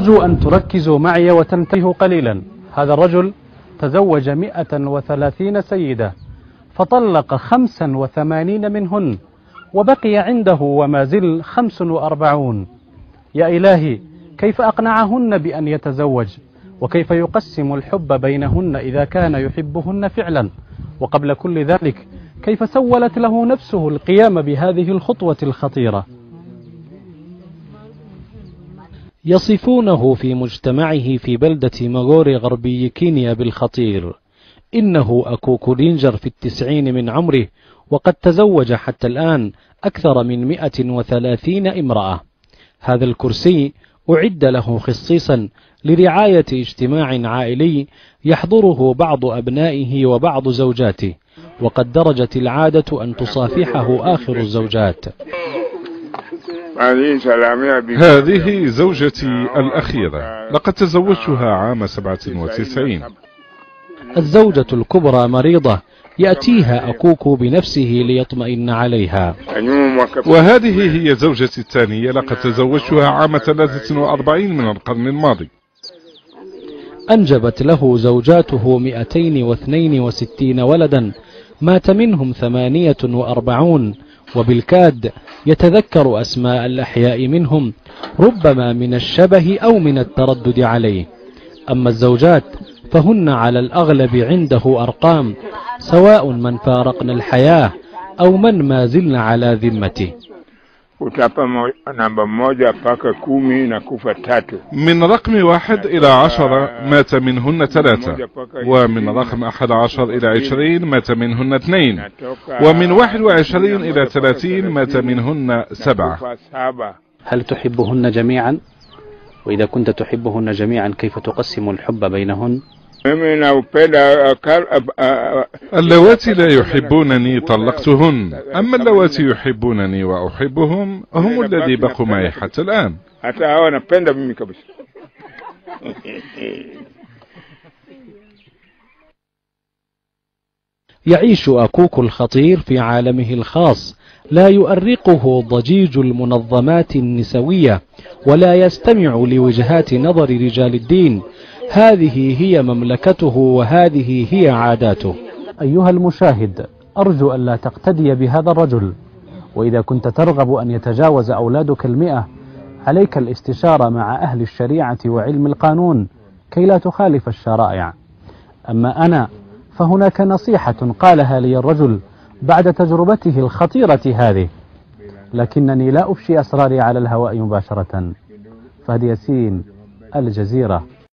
أرجو أن تركزوا معي وتنتبهوا قليلا. هذا الرجل تزوج 130 سيدة، فطلق 85 منهن، وبقي عنده وما زل 45. يا إلهي، كيف أقنعهن بأن يتزوج؟ وكيف يقسم الحب بينهن إذا كان يحبهن فعلا؟ وقبل كل ذلك، كيف سولت له نفسه القيام بهذه الخطوة الخطيرة؟ يصفونه في مجتمعه في بلدة ماغوري غربي كينيا بالخطير. إنه أكوك رينجر في 90 من عمره، وقد تزوج حتى الآن أكثر من 130 امرأة. هذا الكرسي أعد له خصيصا لرعاية اجتماع عائلي يحضره بعض أبنائه وبعض زوجاته، وقد درجت العادة أن تصافحه آخر الزوجات. هذه زوجتي الأخيرة، لقد تزوجتها عام 97. الزوجة الكبرى مريضة، يأتيها أكوك بنفسه ليطمئن عليها. وهذه هي زوجتي الثانية، لقد تزوجتها عام 43 من القرن الماضي. أنجبت له زوجاته 262 ولدا، مات منهم 48، وبالكاد يتذكر أسماء الأحياء منهم، ربما من الشبه أو من التردد عليه. أما الزوجات فهن على الأغلب عنده أرقام، سواء من فارقنا الحياة أو من ما زلنا على ذمته. من رقم 1 إلى 10 مات منهن 3، ومن رقم 11 إلى 20 مات منهن 2، ومن 21 إلى 30 مات منهن 7. هل تحبهن جميعا؟ وإذا كنت تحبهن جميعا، كيف تقسم الحب بينهن؟ اللواتي لا يحبونني طلقتهن، أما اللواتي يحبونني وأحبهم هم الذي بقوا معي حتى الآن. يعيش أكوك الخطير في عالمه الخاص، لا يؤرقه ضجيج المنظمات النسوية، ولا يستمع لوجهات نظر رجال الدين. هذه هي مملكته، وهذه هي عاداته. أيها المشاهد، أرجو أن لا تقتدي بهذا الرجل، وإذا كنت ترغب أن يتجاوز أولادك 100 عليك الاستشارة مع أهل الشريعة وعلم القانون كي لا تخالف الشرائع. أما أنا فهناك نصيحة قالها لي الرجل بعد تجربته الخطيرة هذه، لكنني لا أفشي أسراري على الهواء مباشرة. فهد ياسين، الجزيرة.